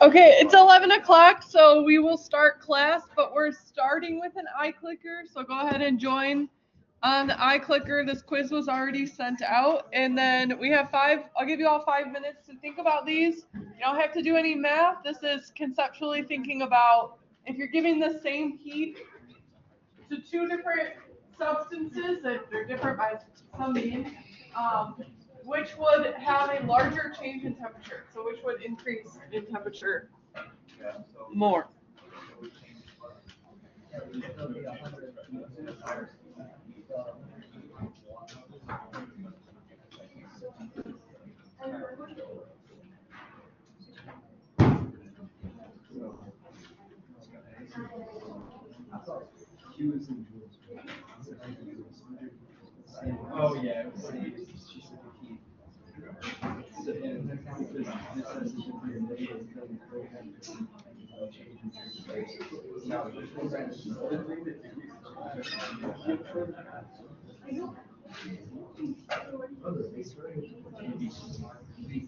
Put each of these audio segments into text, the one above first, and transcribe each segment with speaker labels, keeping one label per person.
Speaker 1: Okay, it's 11 o'clock, so we will start class, but we're starting with an iClicker, so go ahead and join on the iClicker. This quiz was already sent out, and then we have I'll give you all 5 minutes to think about these. You don't have to do any math. This is conceptually thinking about if you're giving the same heat to two different substances that they're different by some means, which would have a larger change in temperature. So which would increase in temperature more?
Speaker 2: Oh yeah.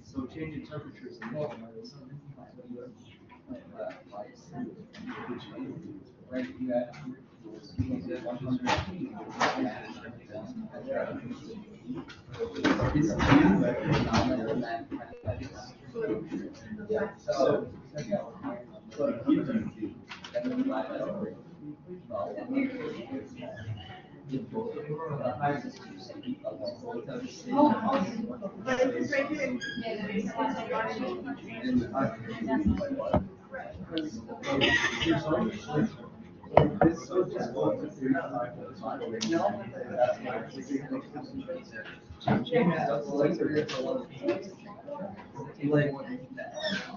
Speaker 2: So change in temperature is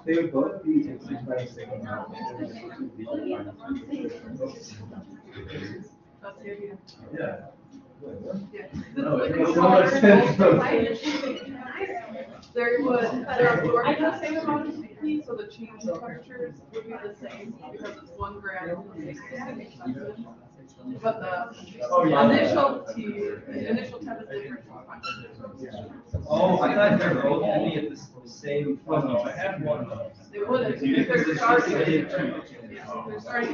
Speaker 2: they would both be increased by the same amount. Yeah.
Speaker 1: No, it makes so much sense. They're absorbing the same amount of heat, so the change in temperatures would be the same because it's 1 gram of the specific substance. But the initial temp is different.
Speaker 2: Oh, I thought they were both going to be at the same. Oh no, I had one.
Speaker 1: They wouldn't. They're starting. They're starting.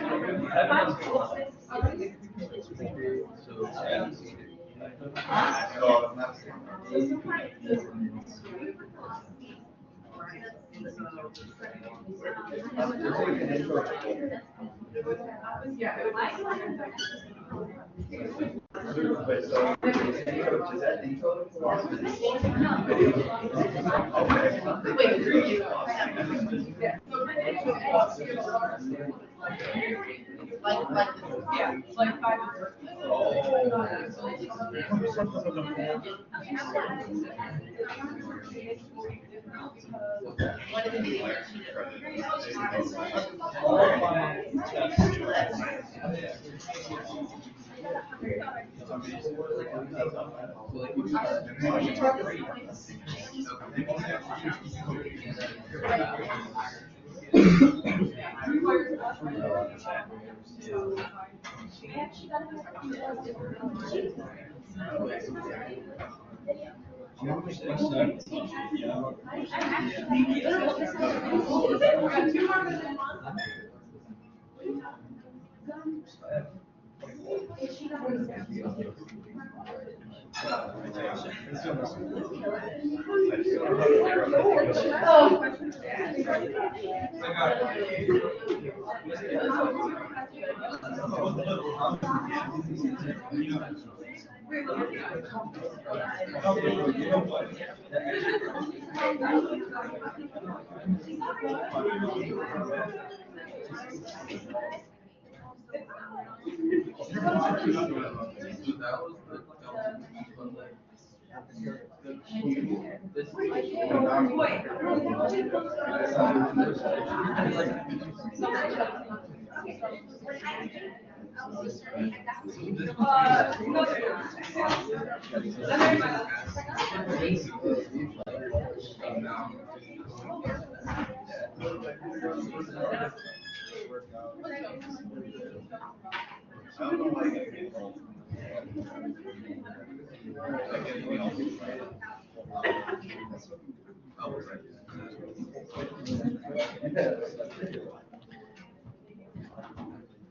Speaker 1: Like 5.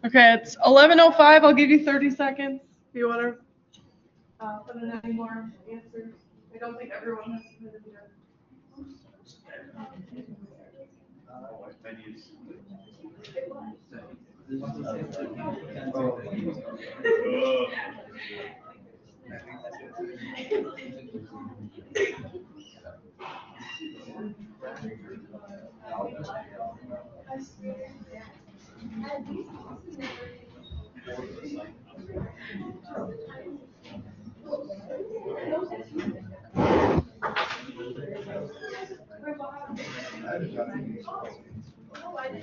Speaker 1: Okay, it's 11:05. I'll give you 30 seconds if you want to put in any more answers. I don't think everyone has submitted yet.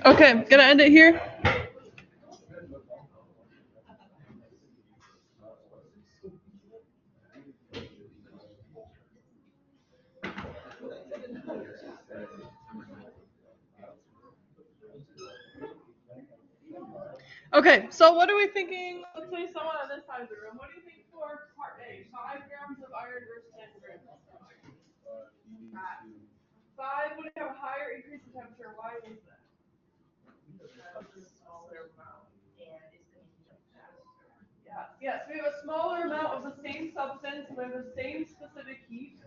Speaker 1: Okay, gonna end it here. Okay, so what are we thinking? Let's say someone on this side of the room. What do you think for part A? 5 grams of iron versus 10 grams of iron. 5 would have a higher increase in temperature. Why is that? Yes, we have a smaller amount of the same substance with the same specific heat.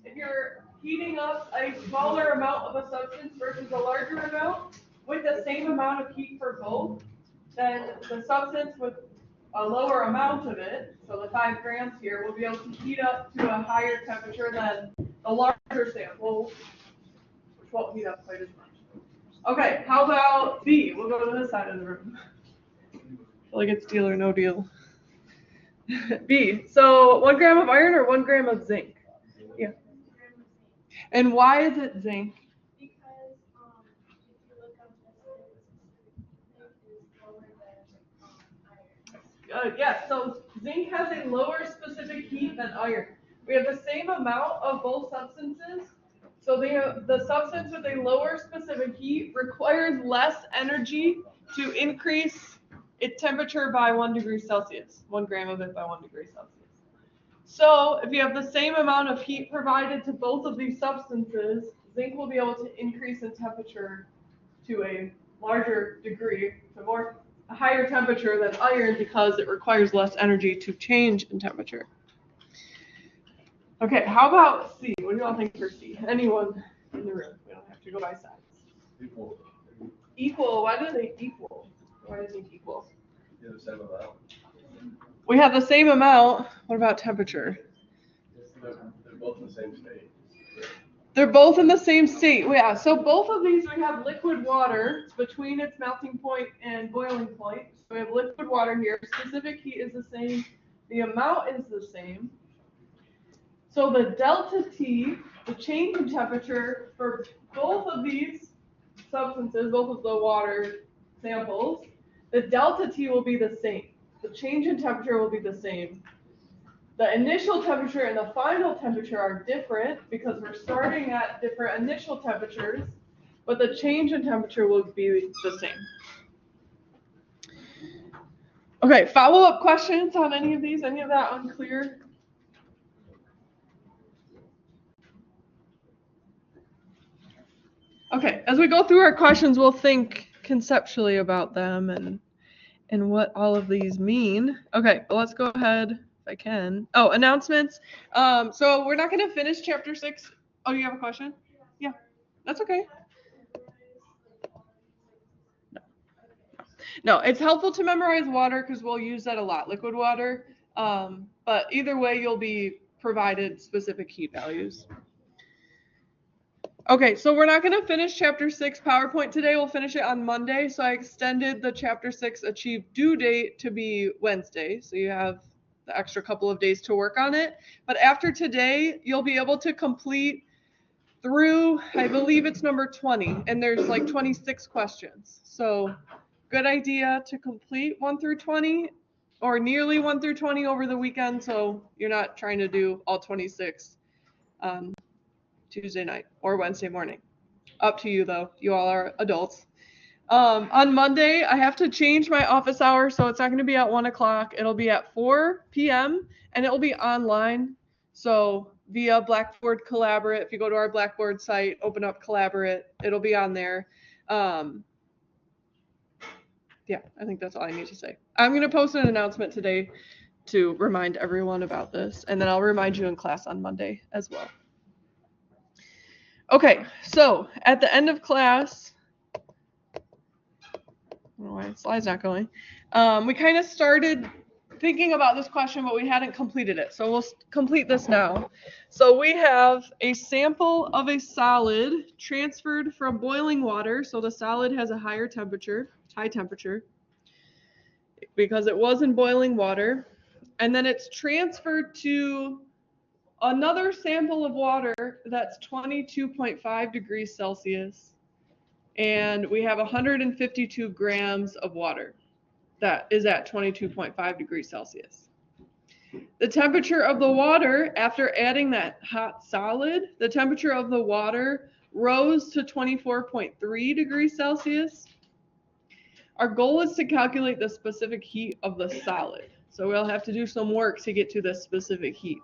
Speaker 1: If you're heating up a smaller amount of a substance versus a larger amount with the same amount of heat for both, then the substance with a lower amount of it, so the 5 grams here, will be able to heat up to a higher temperature than the larger sample, which won't heat up quite as much. Okay, how about B? We'll go to this side of the room. I feel like it's deal or no deal. B, so 1 gram of iron or 1 gram of zinc? Yeah. And why is it zinc?
Speaker 3: Because if you look up iron.
Speaker 1: Yes, so zinc has a lower specific heat than iron. We have the same amount of both substances, so the substance with a lower specific heat requires less energy to increase its temperature by 1 degree Celsius, 1 gram of it by 1 degree Celsius. So if you have the same amount of heat provided to both of these substances, zinc will be able to increase in temperature to a larger degree, to a higher temperature than iron because it requires less energy to change in temperature. Okay, how about C? What do you all think for C? Anyone in the room? We don't have to go by sides.
Speaker 4: Equal.
Speaker 1: Equal. Why do they equal? Why do you think equal?
Speaker 4: Yeah, the same amount.
Speaker 1: We have the same amount. What about temperature?
Speaker 4: They're both in the same state.
Speaker 1: They're both in the same state. Yeah, so both of these, we have liquid water between its melting point and boiling point. So we have liquid water here. Specific heat is the same. The amount is the same. So the delta T, the change in temperature for both of these substances, both of the water samples, the delta T will be the same. The change in temperature will be the same. The initial temperature and the final temperature are different because we're starting at different initial temperatures, but the change in temperature will be the same. Okay, follow-up questions on any of these? Any of that unclear? Okay, as we go through our questions, we'll think conceptually about them and what all of these mean. Okay, well, let's go ahead if I can. Oh, announcements. So we're not going to finish chapter 6. Oh, you have a question? Yeah, that's okay. No, it's helpful to memorize water because we'll use that a lot, liquid water. But either way, you'll be provided specific heat values. Okay, so we're not going to finish chapter 6 PowerPoint today. We'll finish it on Monday. So I extended the chapter 6 achieve due date to be Wednesday. So you have the extra couple of days to work on it. But after today, you'll be able to complete through, I believe it's number 20, and there's like 26 questions. So good idea to complete 1 through 20 or nearly 1 through 20 over the weekend. So you're not trying to do all 26. Tuesday night or Wednesday morning. Up to you though. You all are adults. On Monday, I have to change my office hour, so it's not going to be at 1 o'clock. It'll be at 4 p.m. and it'll be online. So via Blackboard Collaborate. If you go to our Blackboard site, open up Collaborate, it'll be on there. Yeah, I think that's all I need to say. I'm going to post an announcement today to remind everyone about this, and then I'll remind you in class on Monday as well. Okay, so at the end of class, I don't know why the slide's not going. We kind of started thinking about this question, but we hadn't completed it. So we'll complete this now. So we have a sample of a solid transferred from boiling water. So the solid has a high temperature, because it was in boiling water. And then it's transferred to another sample of water that's 22.5 degrees Celsius. And we have 152 grams of water that is at 22.5 degrees Celsius. The temperature of the water, after adding that hot solid, the temperature of the water rose to 24.3 degrees Celsius. Our goal is to calculate the specific heat of the solid. So we'll have to do some work to get to this specific heat.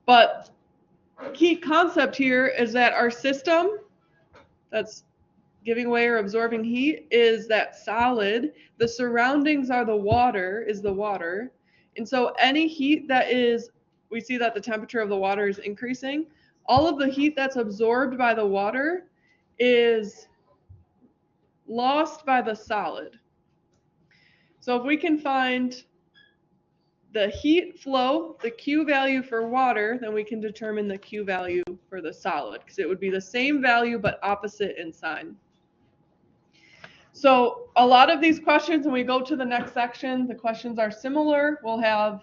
Speaker 1: But key concept here is that our system that's giving away or absorbing heat is that solid. The surroundings are the water, And so any heat that is, we see that the temperature of the water is increasing. All of the heat that's absorbed by the water is lost by the solid. So if we can find the heat flow, the Q value for water, then we can determine the Q value for the solid, because it would be the same value but opposite in sign. So a lot of these questions, when we go to the next section, the questions are similar. We'll have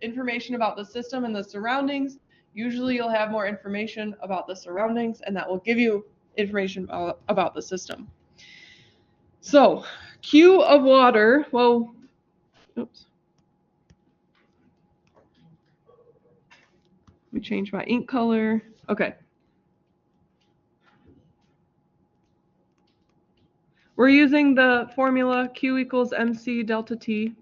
Speaker 1: information about the system and the surroundings. Usually you'll have more information about the surroundings, and that will give you information about the system. So Q of water, well, oops. Let me change my ink color. Okay. We're using the formula Q equals MC delta T.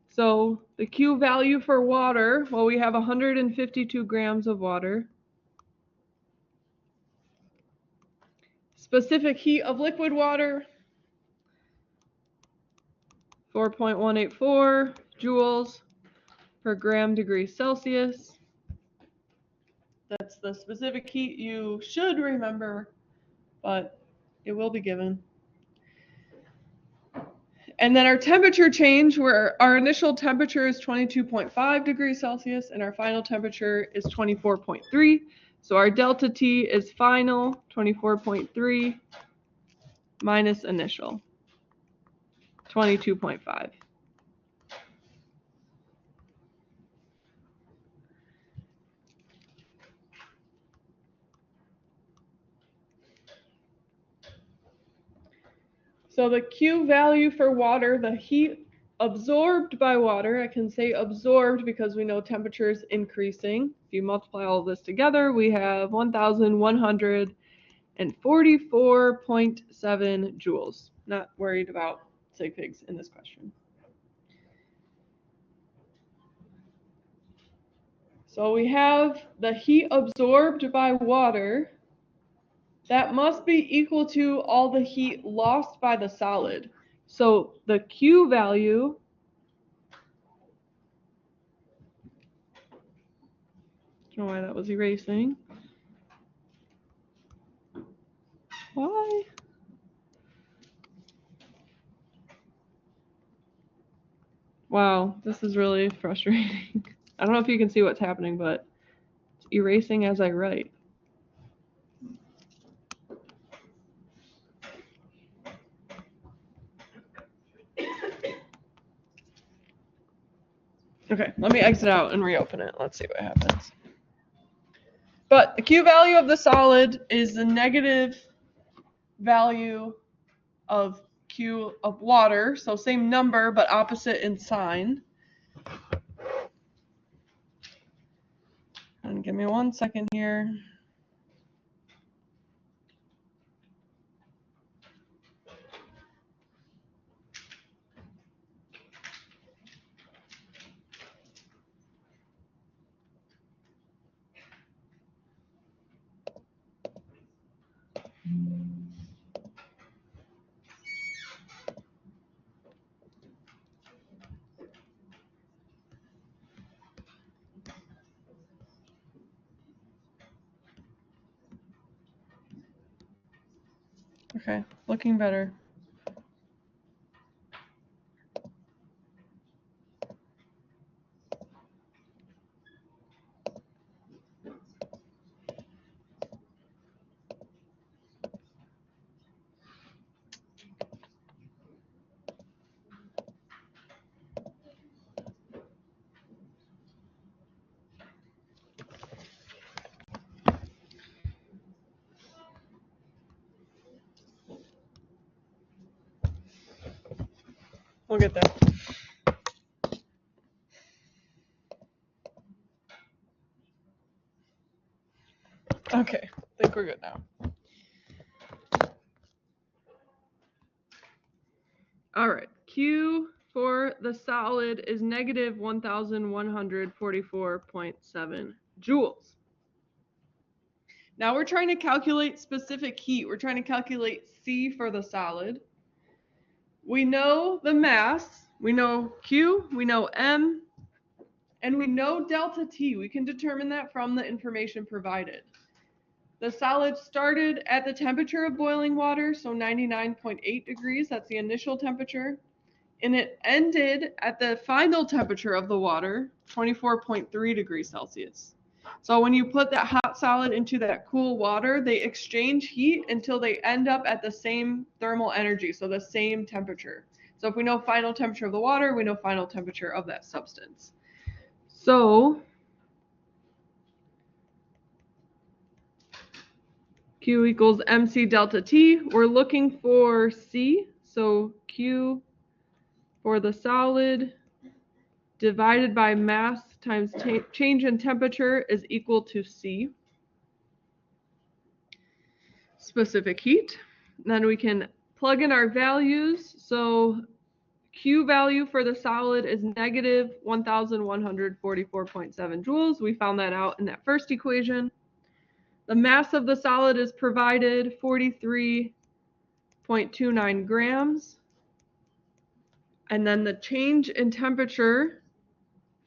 Speaker 1: So the Q value for water, well, we have 152 grams of water. Specific heat of liquid water, 4.184 joules per gram degree Celsius. That's the specific heat you should remember, but it will be given. And then our temperature change, where our initial temperature is 22.5 degrees Celsius and our final temperature is 24.3. So our delta T is final, 24.3 minus initial, 22.5. So the Q value for water, the heat absorbed by water, I can say absorbed because we know temperature is increasing. If you multiply all of this together, we have 1,144.7 joules. Not worried about sig figs in this question. So we have the heat absorbed by water. That must be equal to all the heat lost by the solid. So the Q value I don't know why that was erasing. Why? Wow, this is really frustrating. I don't know if you can see what's happening, but it's erasing as I write. Okay, let me exit out and reopen it. Let's see what happens. But the Q value of the solid is the negative value of Q of water. So same number, but opposite in sign. And give me 1 second here. Okay, looking better. We'll get there. Okay, I think we're good now. All right, Q for the solid is negative 1,144.7 joules. Now we're trying to calculate specific heat. We're trying to calculate C for the solid. We know the mass, we know Q, we know M, and we know delta T. We can determine that from the information provided. The solid started at the temperature of boiling water, so 99.8 degrees, that's the initial temperature. And it ended at the final temperature of the water, 24.3 degrees Celsius. So when you put that hot solid into that cool water, they exchange heat until they end up at the same thermal energy, so the same temperature. So if we know final temperature of the water, we know final temperature of that substance. So Q equals MC delta T. We're looking for C, so Q for the solid divided by mass times change in temperature is equal to C. Specific heat. Then we can plug in our values. So Q value for the solid is negative 1,144.7 joules. We found that out in that first equation. The mass of the solid is provided 43.29 grams. And then the change in temperature,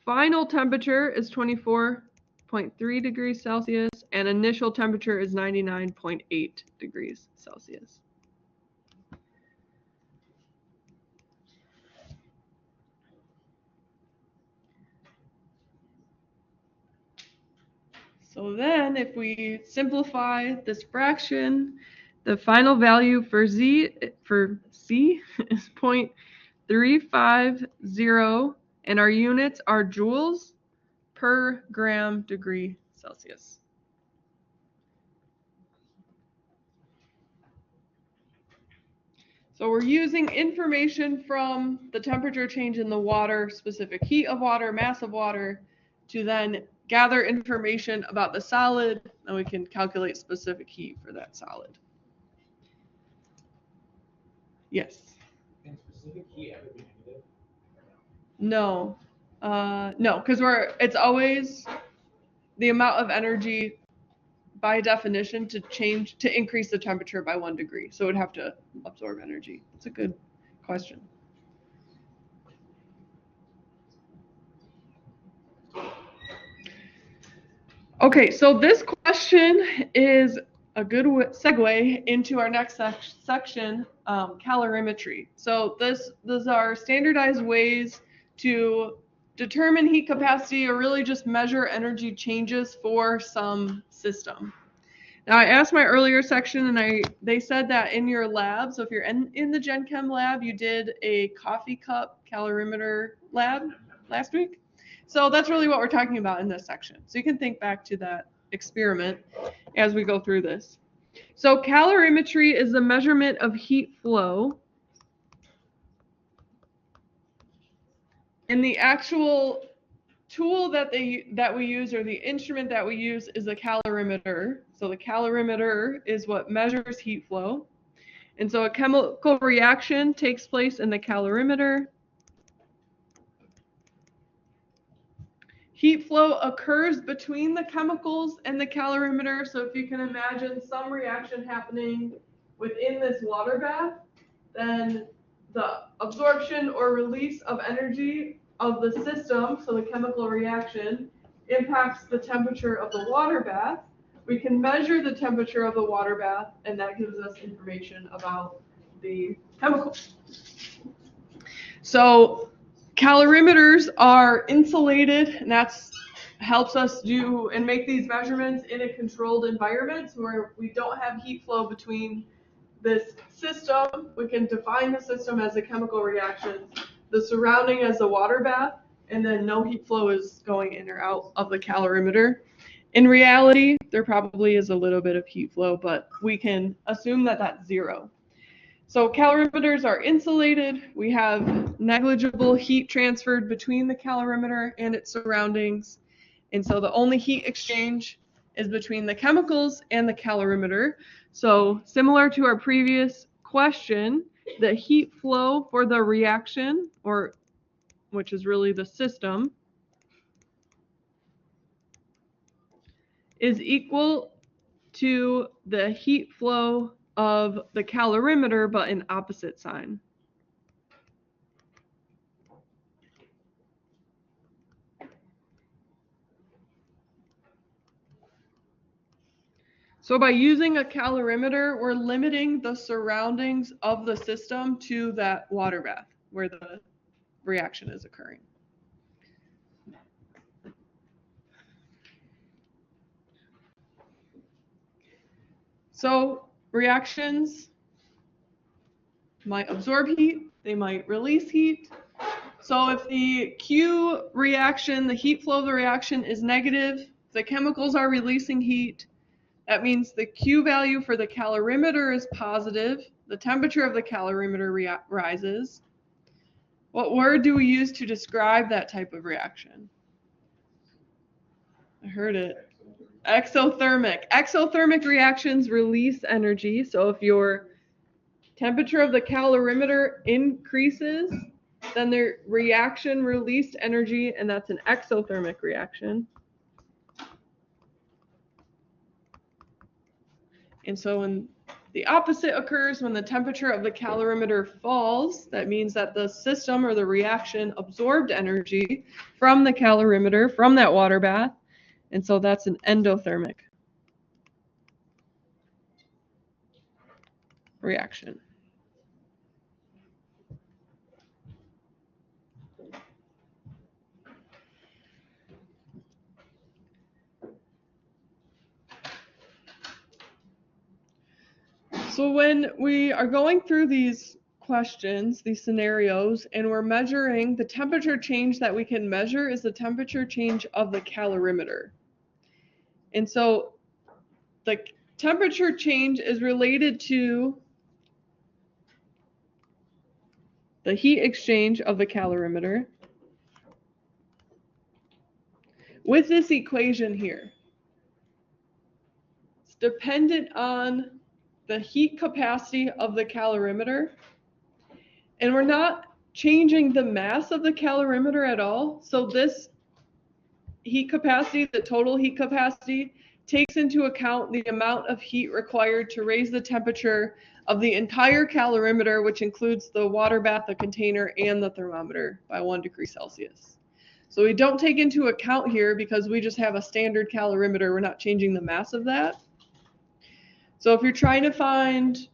Speaker 1: final temperature is 24.3 degrees Celsius, and initial temperature is 99.8 degrees Celsius. So then if we simplify this fraction, the final value for C is 0.350, and our units are joules per gram degree Celsius. So we're using information from the temperature change in the water, specific heat of water, mass of water, to then gather information about the solid, and we can calculate specific heat for that solid. Yes.
Speaker 2: And specific heat ever be negative?
Speaker 1: No. No, because it's always the amount of energy by definition to increase the temperature by 1 degree. So it would have to absorb energy. It's a good question. Okay, so this question is a good segue into our next section, calorimetry. So these are standardized ways to determine heat capacity or really just measure energy changes for some system. Now I asked my earlier section and they said that in your lab, so if you're in the Gen Chem lab, you did a coffee cup calorimeter lab last week. So that's really what we're talking about in this section. So you can think back to that experiment as we go through this. So calorimetry is the measurement of heat flow. And the actual tool that we use, or the instrument that we use, is a calorimeter. So the calorimeter is what measures heat flow. And so a chemical reaction takes place in the calorimeter. Heat flow occurs between the chemicals and the calorimeter. So if you can imagine some reaction happening within this water bath, then the absorption or release of energy of the system, so the chemical reaction, impacts the temperature of the water bath. we can measure the temperature of the water bath, and that gives us information about the chemicals. So calorimeters are insulated, and that's helps us do and make these measurements in a controlled environment where we don't have heat flow between this system. We can define the system as a chemical reaction, the surrounding as a water bath, and then no heat flow is going in or out of the calorimeter. In reality, there probably is a little bit of heat flow, but we can assume that that's zero. So calorimeters are insulated. We have negligible heat transferred between the calorimeter and its surroundings. And so the only heat exchange is between the chemicals and the calorimeter. So similar to our previous question, the heat flow for the reaction, or which is really the system, is equal to the heat flow of the calorimeter, but in opposite sign. So by using a calorimeter, we're limiting the surroundings of the system to that water bath where the reaction is occurring. So reactions might absorb heat, they might release heat. So if the Q reaction, the heat flow of the reaction is negative, the chemicals are releasing heat, that means the Q value for the calorimeter is positive, the temperature of the calorimeter rises. What word do we use to describe that type of reaction? I heard it. Exothermic. Exothermic reactions release energy. So if your temperature of the calorimeter increases, then the reaction released energy, and that's an exothermic reaction. And so when the opposite occurs, when the temperature of the calorimeter falls, that means that the system or the reaction absorbed energy from the calorimeter, from that water bath, and so that's an endothermic reaction. So when we are going through these questions, these scenarios, and we're measuring, the temperature change that we can measure is the temperature change of the calorimeter. And so the temperature change is related to the heat exchange of the calorimeter with this equation here. It's dependent on the heat capacity of the calorimeter, and we're not changing the mass of the calorimeter at all. So this heat capacity, the total heat capacity, takes into account the amount of heat required to raise the temperature of the entire calorimeter, which includes the water bath, the container, and the thermometer by 1 degree Celsius. So we don't take into account here, because we just have a standard calorimeter, we're not changing the mass of that. So if you're trying to find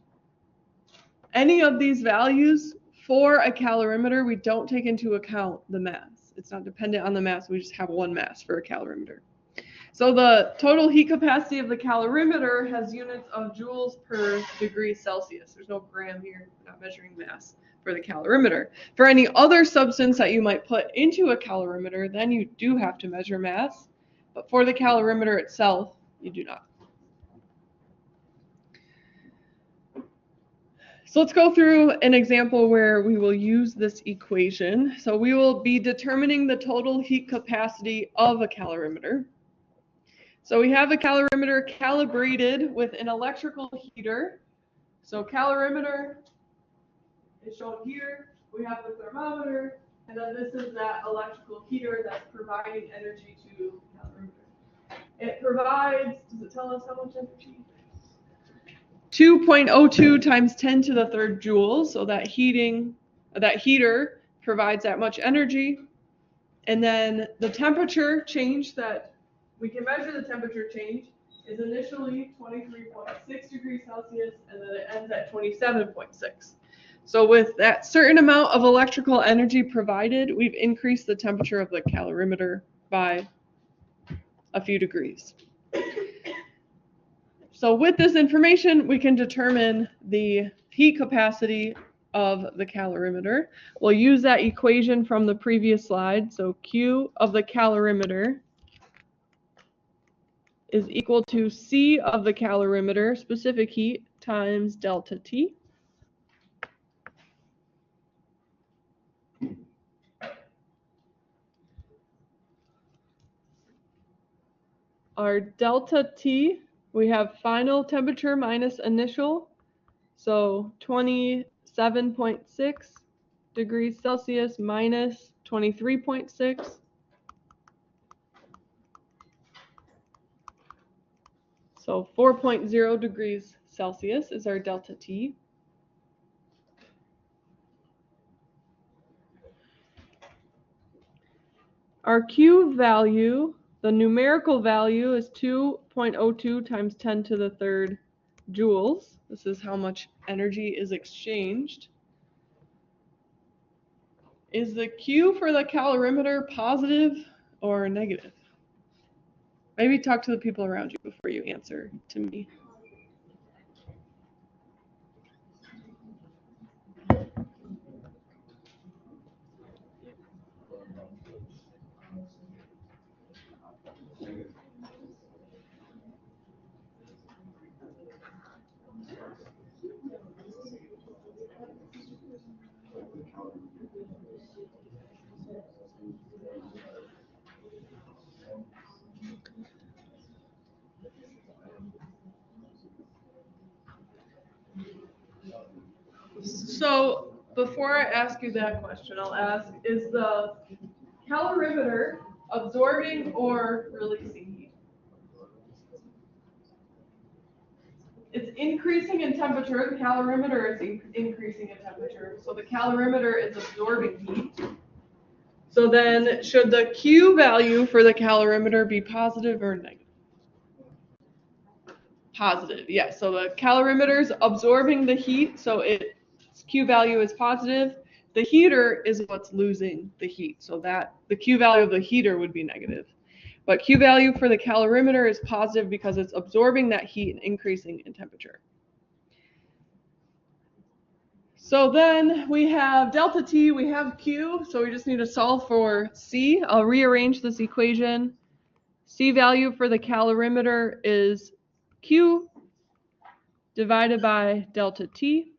Speaker 1: any of these values for a calorimeter, we don't take into account the mass. It's not dependent on the mass, we just have one mass for a calorimeter. So the total heat capacity of the calorimeter has units of joules per degree Celsius. There's no gram here, we're not measuring mass for the calorimeter. For any other substance that you might put into a calorimeter, then you do have to measure mass, but for the calorimeter itself, you do not. So let's go through an example where we will use this equation. So we will be determining the total heat capacity of a calorimeter. So we have a calorimeter calibrated with an electrical heater. So calorimeter is shown here. We have the thermometer, and then this is that electrical heater that's providing energy to the calorimeter. It provides, does it tell us how much energy? 2.02 times 10 to the third joules. So that heater provides that much energy. And then the temperature change, that we can measure the temperature change, is initially 23.6 degrees Celsius, and then it ends at 27.6. So with that certain amount of electrical energy provided, we've increased the temperature of the calorimeter by a few degrees. So with this information, we can determine the heat capacity of the calorimeter. We'll use that equation from the previous slide. So Q of the calorimeter is equal to C of the calorimeter, specific heat, times delta T. Our delta T, we have final temperature minus initial, so 27.6 degrees Celsius minus 23.6. So 4.0 degrees Celsius is our delta T. Our Q value, the numerical value, is 2.02 times 10 to the third joules. This is how much energy is exchanged. Is the Q for the calorimeter positive or negative? Maybe talk to the people around you before you answer to me. So before I ask you that question, I'll ask, is the calorimeter absorbing or releasing heat? It's increasing in temperature. The calorimeter is increasing in temperature. So the calorimeter is absorbing heat. So then should the Q value for the calorimeter be positive or negative? Positive, yes. So the calorimeter is absorbing the heat, so its Q value is positive. The heater is what's losing the heat, so that the Q value of the heater would be negative. But Q value for the calorimeter is positive because it's absorbing that heat and increasing in temperature. So then we have delta T, we have Q, so we just need to solve for C. I'll rearrange this equation. C value for the calorimeter is Q divided by delta T.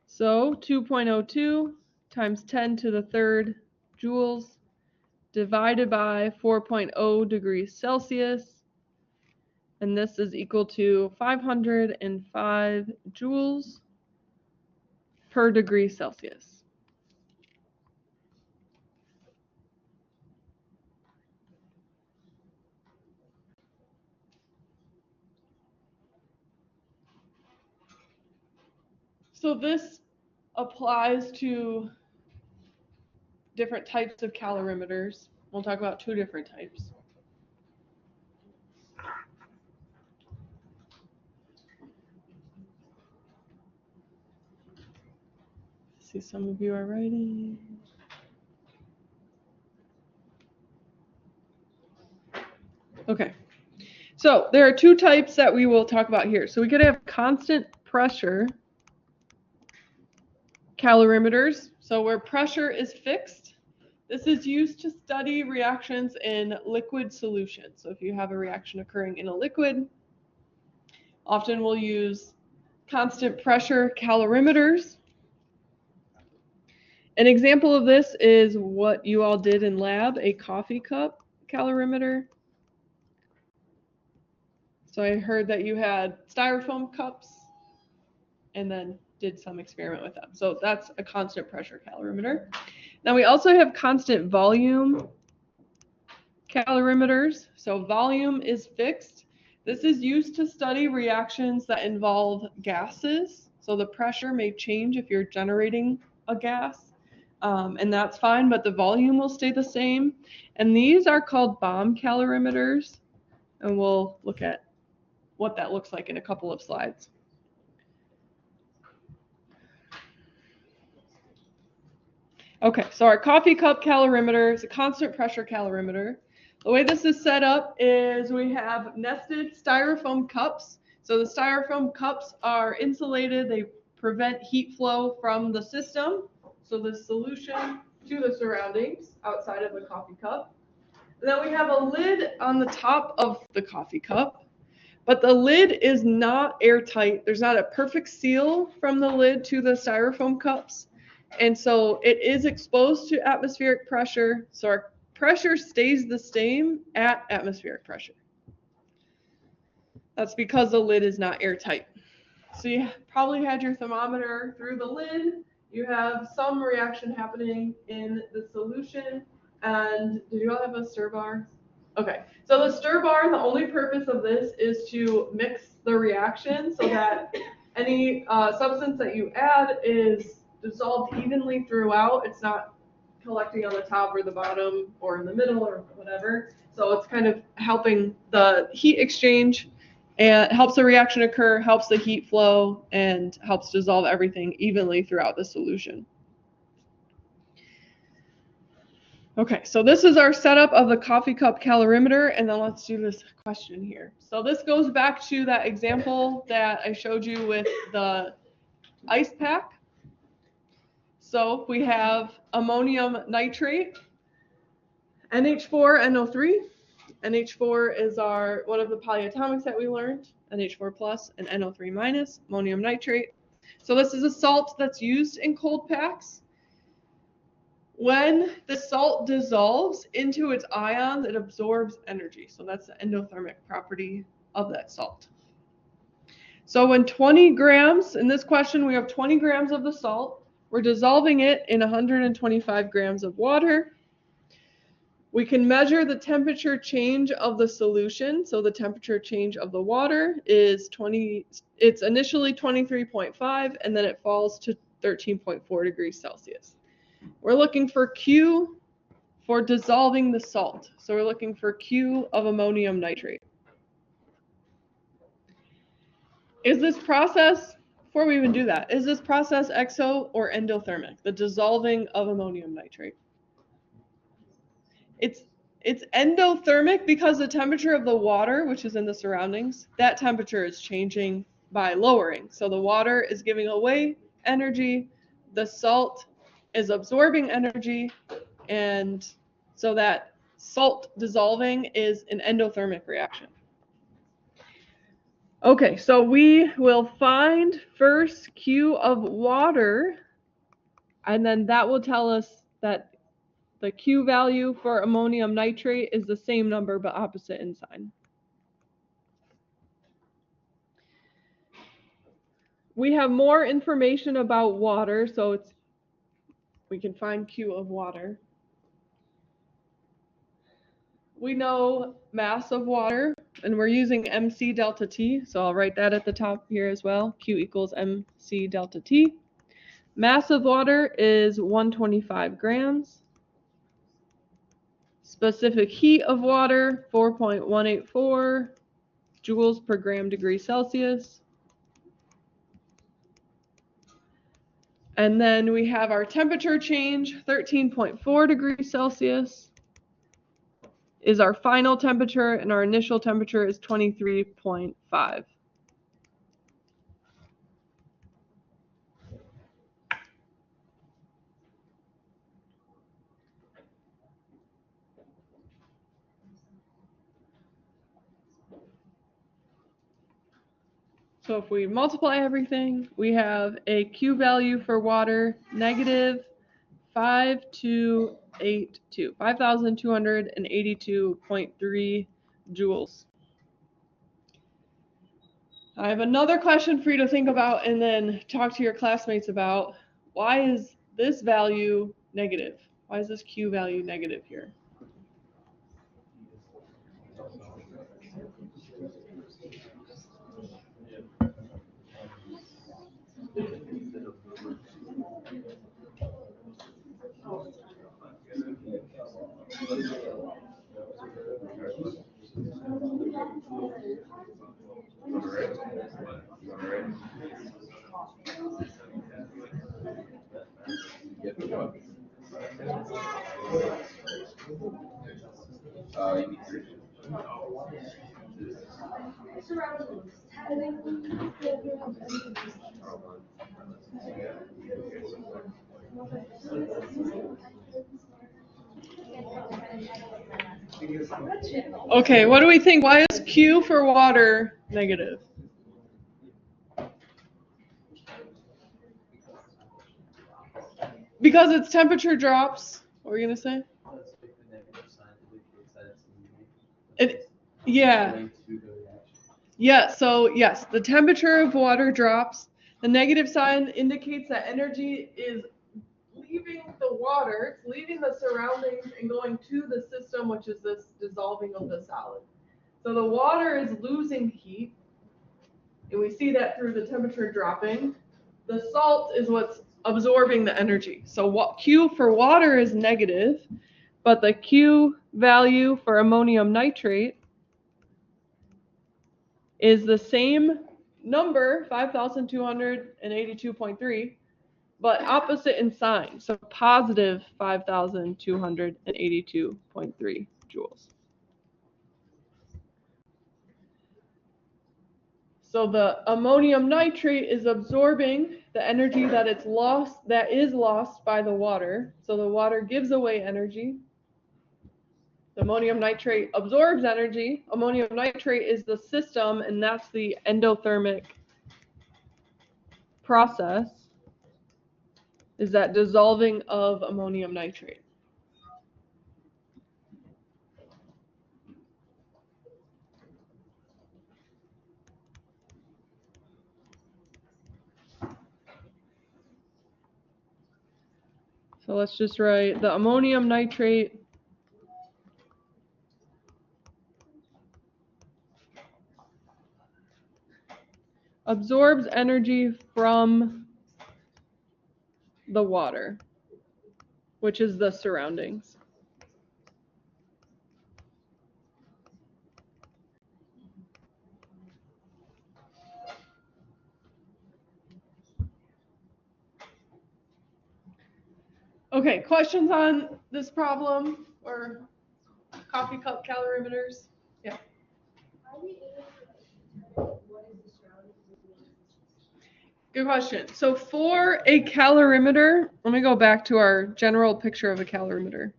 Speaker 1: So 2.02 times 10 to the third joules divided by 4.0 degrees Celsius. And this is equal to 505 joules per degree Celsius. So this applies to different types of calorimeters. We'll talk about two different types. See, some of you are writing. Okay, so there are two types that we will talk about here. So we could have constant pressure calorimeters, so where pressure is fixed. This is used to study reactions in liquid solutions. So if you have a reaction occurring in a liquid, often we'll use constant pressure calorimeters. An example of this is what you all did in lab, a coffee cup calorimeter. So I heard that you had styrofoam cups and then did some experiment with them. So that's a constant pressure calorimeter. Now we also have constant volume calorimeters. So volume is fixed. This is used to study reactions that involve gases. So the pressure may change if you're generating a gas, and that's fine, but the volume will stay the same. And these are called bomb calorimeters. and we'll look at what that looks like in a couple of slides. Okay, so our coffee cup calorimeter is a constant pressure calorimeter. The way this is set up is we have nested styrofoam cups. So the styrofoam cups are insulated. They prevent heat flow from the system. So the solution to the surroundings outside of the coffee cup. And then we have a lid on the top of the coffee cup, but the lid is not airtight. There's not a perfect seal from the lid to the styrofoam cups. And so it is exposed to atmospheric pressure. So our pressure stays the same at atmospheric pressure. That's because the lid is not airtight. So you probably had your thermometer through the lid. You have some reaction happening in the solution. And did you all have a stir bar? Okay, so the stir bar, the only purpose of this is to mix the reaction so that any substance that you add is dissolved evenly throughout. It's not collecting on the top or the bottom or in the middle or whatever. So it's kind of helping the heat exchange and helps the reaction occur, helps the heat flow, and helps dissolve everything evenly throughout the solution. Okay, so this is our setup of the coffee cup calorimeter, and then let's do this question here. So this goes back to that example that I showed you with the ice pack. So we have ammonium nitrate, NH4NO3. NH4 is one of the polyatomics that we learned, NH4 plus and NO3 minus, ammonium nitrate. So this is a salt that's used in cold packs. When the salt dissolves into its ions, it absorbs energy. So that's the endothermic property of that salt. So when 20 grams, in this question we have 20 grams of the salt, we're dissolving it in 125 grams of water. We can measure the temperature change of the solution. So the temperature change of the water is it's initially 23.5 and then it falls to 13.4 degrees Celsius. We're looking for Q for dissolving the salt. So we're looking for Q of ammonium nitrate. Is this process, before we even do that, is this process exo or endothermic, the dissolving of ammonium nitrate? It's endothermic because the temperature of the water, which is in the surroundings, that temperature is changing by lowering. So the water is giving away energy, the salt is absorbing energy, and so that salt dissolving is an endothermic reaction. Okay, so we will find first Q of water, and then that will tell us that the Q value for ammonium nitrate is the same number but opposite in sign. We have more information about water, so we can find Q of water. We know mass of water, and we're using MC delta T, so I'll write that at the top here as well. Q equals MC delta T. Mass of water is 125 grams. Specific heat of water, 4.184 joules per gram degree Celsius. And then we have our temperature change, 13.4 degrees Celsius is our final temperature, and our initial temperature is 23.5. So if we multiply everything, we have a Q value for water, negative 5,282.3 joules. I have another question for you to think about and then talk to your classmates about. Why is this value negative? Why is this Q value negative here? Okay, what do we think? Why is Q for water negative? Because its temperature drops. What were you gonna say? Yeah. Yeah, so yes, the temperature of water drops. The negative sign indicates that energy is leaving the water, it's leaving the surroundings and going to the system, which is this dissolving of the solid. So the water is losing heat, and we see that through the temperature dropping. The salt is what's absorbing the energy. So what Q for water is negative, but the Q value for ammonium nitrate is the same number, 5,282.3, but opposite in sign, so positive 5,282.3 joules. So the ammonium nitrate is absorbing the energy that is lost by the water. So the water gives away energy. The ammonium nitrate absorbs energy. Ammonium nitrate is the system, and that's the endothermic process, is that dissolving of ammonium nitrate. So let's just write the ammonium nitrate absorbs energy from the water, which is the surroundings. Okay, questions on this problem or coffee cup calorimeters? Yeah.
Speaker 3: Are we able to determine what is the surroundings of the system?
Speaker 1: Good question. So for a calorimeter, let me go back to our general picture of a calorimeter.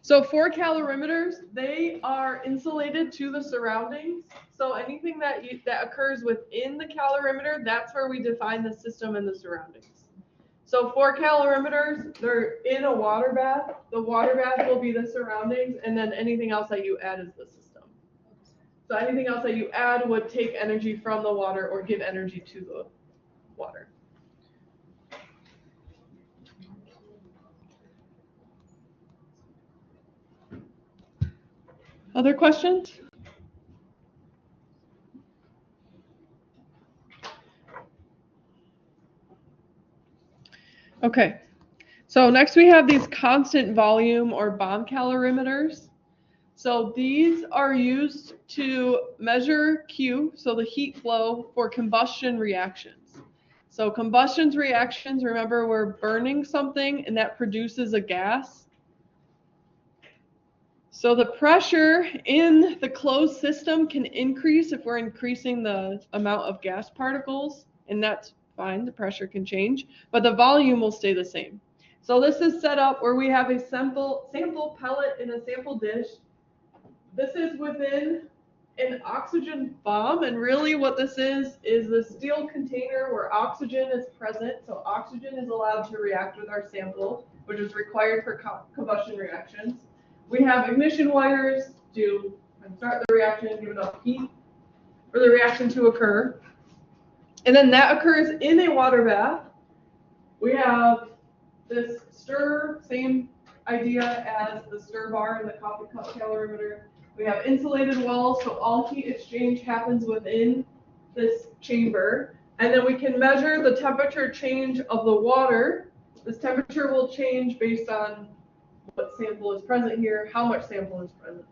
Speaker 1: So for calorimeters, they are insulated to the surroundings. So anything that occurs within the calorimeter, that's where we define the system and the surroundings. So for calorimeters, they're in a water bath. The water bath will be the surroundings, and then anything else that you add is the system. So anything else that you add would take energy from the water or give energy to the water. Other questions? Okay, so next we have these constant volume or bomb calorimeters. So these are used to measure Q, so the heat flow for combustion reactions. So combustion reactions, remember, we're burning something and that produces a gas. So the pressure in the closed system can increase if we're increasing the amount of gas particles, and that's fine, the pressure can change, but the volume will stay the same. So this is set up where we have a sample pellet in a sample dish. This is within an oxygen bomb, and really what this is the steel container where oxygen is present. So oxygen is allowed to react with our sample, which is required for combustion reactions. We have ignition wires to start the reaction, give enough heat for the reaction to occur. And then that occurs in a water bath. We have this stir, same idea as the stir bar in the coffee cup calorimeter. We have insulated walls, so all heat exchange happens within this chamber. And then we can measure the temperature change of the water. This temperature will change based on what sample is present here, how much sample is present.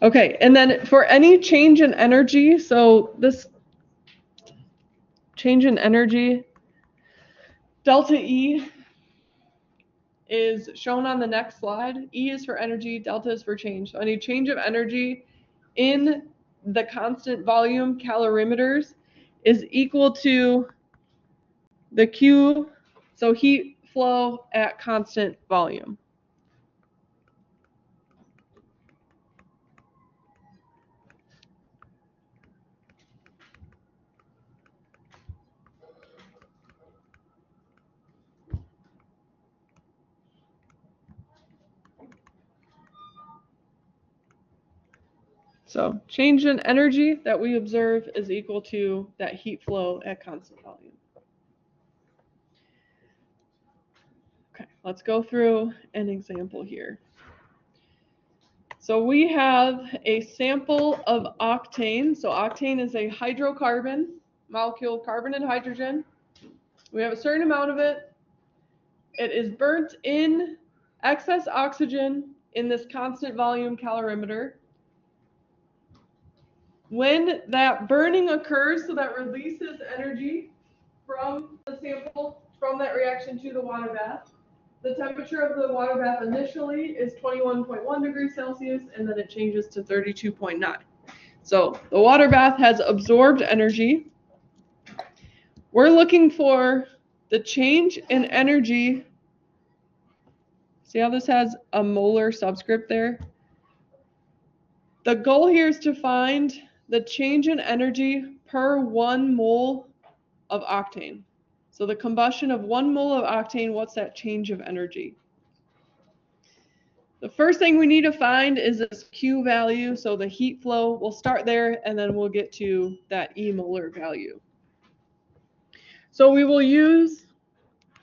Speaker 1: Okay, and then for any change in energy, so this change in energy, delta E is shown on the next slide. E is for energy, delta is for change. So any change of energy in the constant volume calorimeters is equal to the Q, so heat flow at constant volume. So change in energy that we observe is equal to that heat flow at constant volume. Okay, let's go through an example here. So we have a sample of octane. So octane is a hydrocarbon molecule, carbon and hydrogen. We have a certain amount of it. It is burnt in excess oxygen in this constant volume calorimeter. When that burning occurs, so that releases energy from the sample, from that reaction to the water bath, the temperature of the water bath initially is 21.1 degrees Celsius, and then it changes to 32.9. So the water bath has absorbed energy. We're looking for the change in energy. See how this has a molar subscript there? The goal here is to find the change in energy per 1 mole of octane. So the combustion of 1 mole of octane, what's that change of energy? The first thing we need to find is this Q value, so the heat flow. We'll start there, and then we'll get to that E molar value. So we will use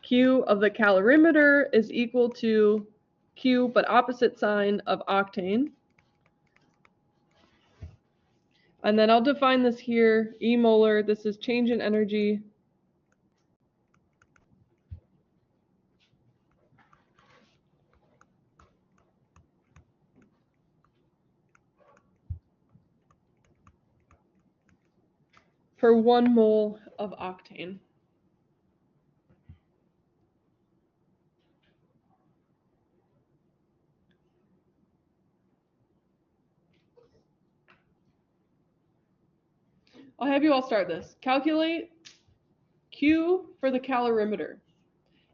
Speaker 1: Q of the calorimeter is equal to Q, but opposite sign of octane. And then I'll define this here, E molar, this is change in energy per 1 mole of octane. I'll have you all start this. Calculate Q for the calorimeter.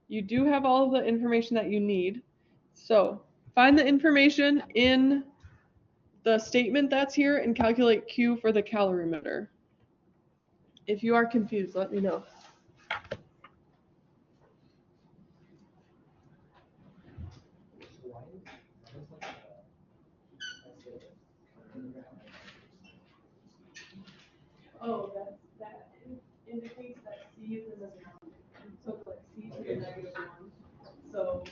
Speaker 1: You do have all of the information that you need. So find the information in the statement that's here and calculate Q for the calorimeter. If you are confused, let me know. Oh, that indicates that C is in the so like C to the negative 1. So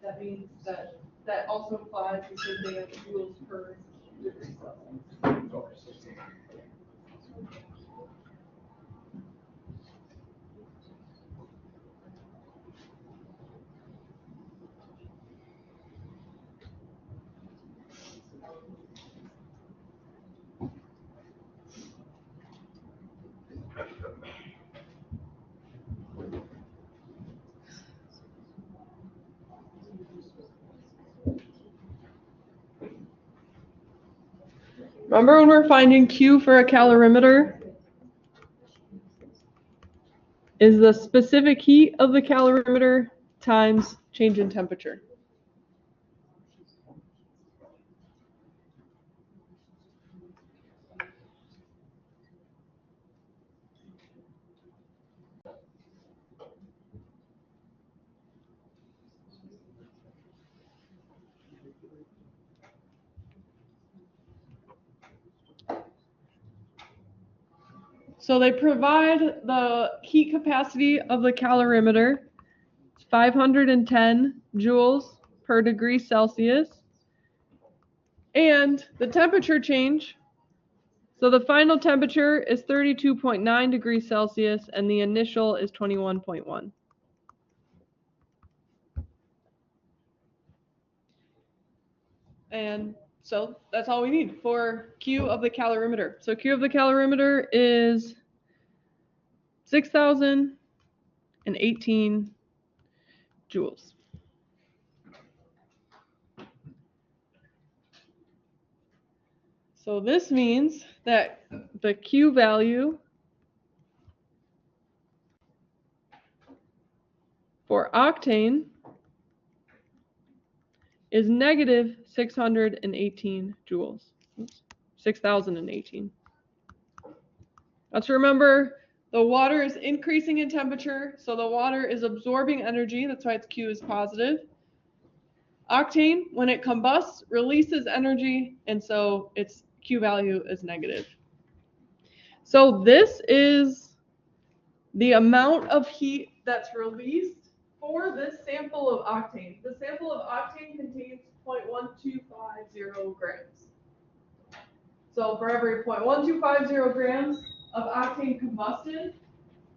Speaker 1: that means that also applies the same thing as joules per degree Celsius. Remember when we're finding Q for a calorimeter? Is the specific heat of the calorimeter times change in temperature. So they provide the heat capacity of the calorimeter, 510 joules per degree Celsius, and the temperature change. So the final temperature is 32.9 degrees Celsius, and the initial is 21.1. And So that's all we need for Q of the calorimeter. So Q of the calorimeter is 6,018 joules. So this means that the Q value for octane is negative 618 joules. Oops, 6,018. Let's remember the water is increasing in temperature, so the water is absorbing energy. That's why its Q is positive. Octane, when it combusts, releases energy, and so its Q value is negative. So this is the amount of heat that's released for this sample of octane. The sample of octane contains 0.1250 grams. So for every 0.1250 grams of octane combusted,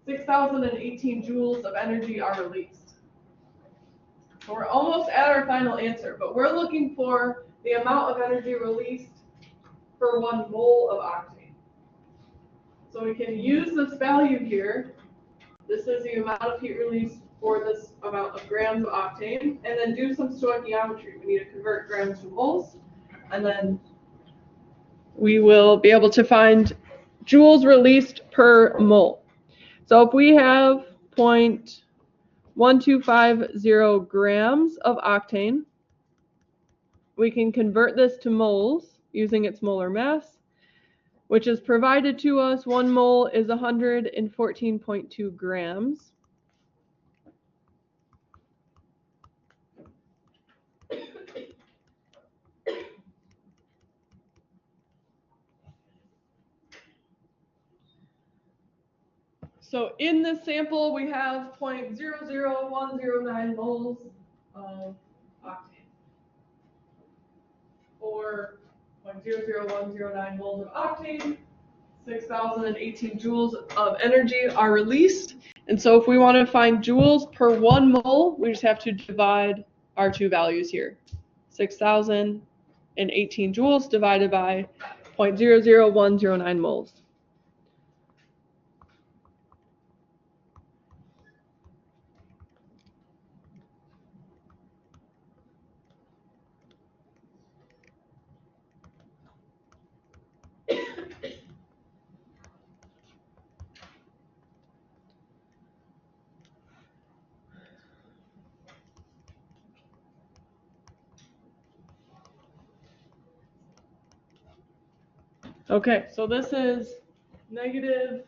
Speaker 1: 6,018 joules of energy are released. So we're almost at our final answer, but we're looking for the amount of energy released for 1 mole of octane. So we can use this value here. This is the amount of heat released for this amount of grams of octane, and then do some stoichiometry. We need to convert grams to moles, and then we will be able to find joules released per mole. So if we have 0.1250 grams of octane, we can convert this to moles using its molar mass, which is provided to us. 1 mole is 114.2 grams. So in this sample, we have 0.00109 moles of octane, or 0.00109 moles of octane, 6,018 joules of energy are released. And so if we want to find joules per 1 mole, we just have to divide our two values here. 6,018 joules divided by 0.00109 moles. Okay, so this is negative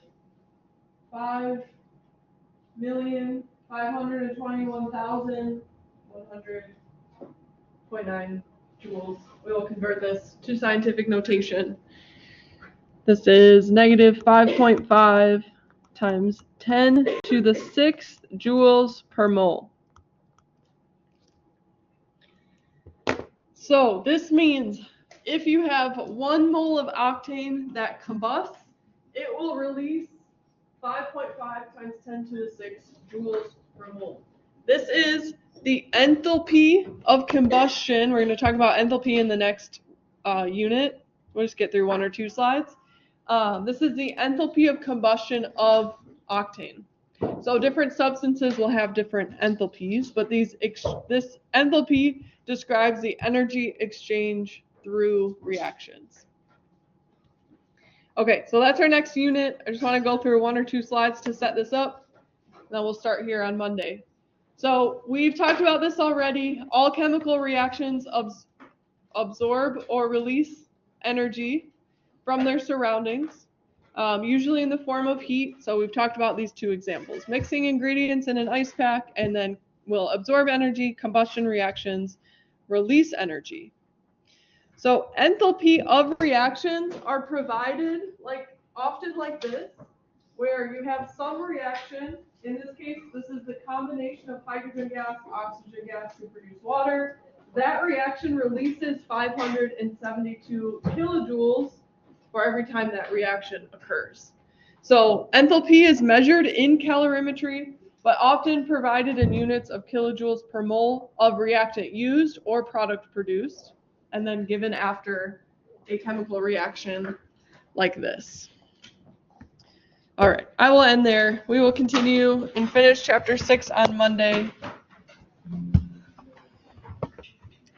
Speaker 1: 5,521,100.9 joules. We will convert this to scientific notation. This is negative 5.5 times 10 to the 6th joules per mole. So this means if you have 1 mole of octane that combusts, it will release 5.5 times 10 to the 6th joules per mole. This is the enthalpy of combustion. We're going to talk about enthalpy in the next unit. We'll just get through 1 or 2 slides. This is the enthalpy of combustion of octane. So different substances will have different enthalpies, but this enthalpy describes the energy exchange through reactions. Okay, so that's our next unit. I just want to go through 1 or 2 slides to set this up. Then we'll start here on Monday. So we've talked about this already. All chemical reactions absorb or release energy from their surroundings, usually in the form of heat. So we've talked about these 2 examples. Mixing ingredients in an ice pack, and then we'll absorb energy. Combustion reactions release energy. So enthalpy of reactions are provided often like this, where you have some reaction. In this case, this is the combination of hydrogen gas, oxygen gas to produce water. That reaction releases 572 kilojoules for every time that reaction occurs. So enthalpy is measured in calorimetry, but often provided in units of kilojoules per mole of reactant used or product produced. and then given after a chemical reaction like this. All right, I will end there. We will continue and finish chapter 6 on Monday.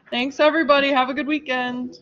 Speaker 1: Thanks, everybody. Have a good weekend.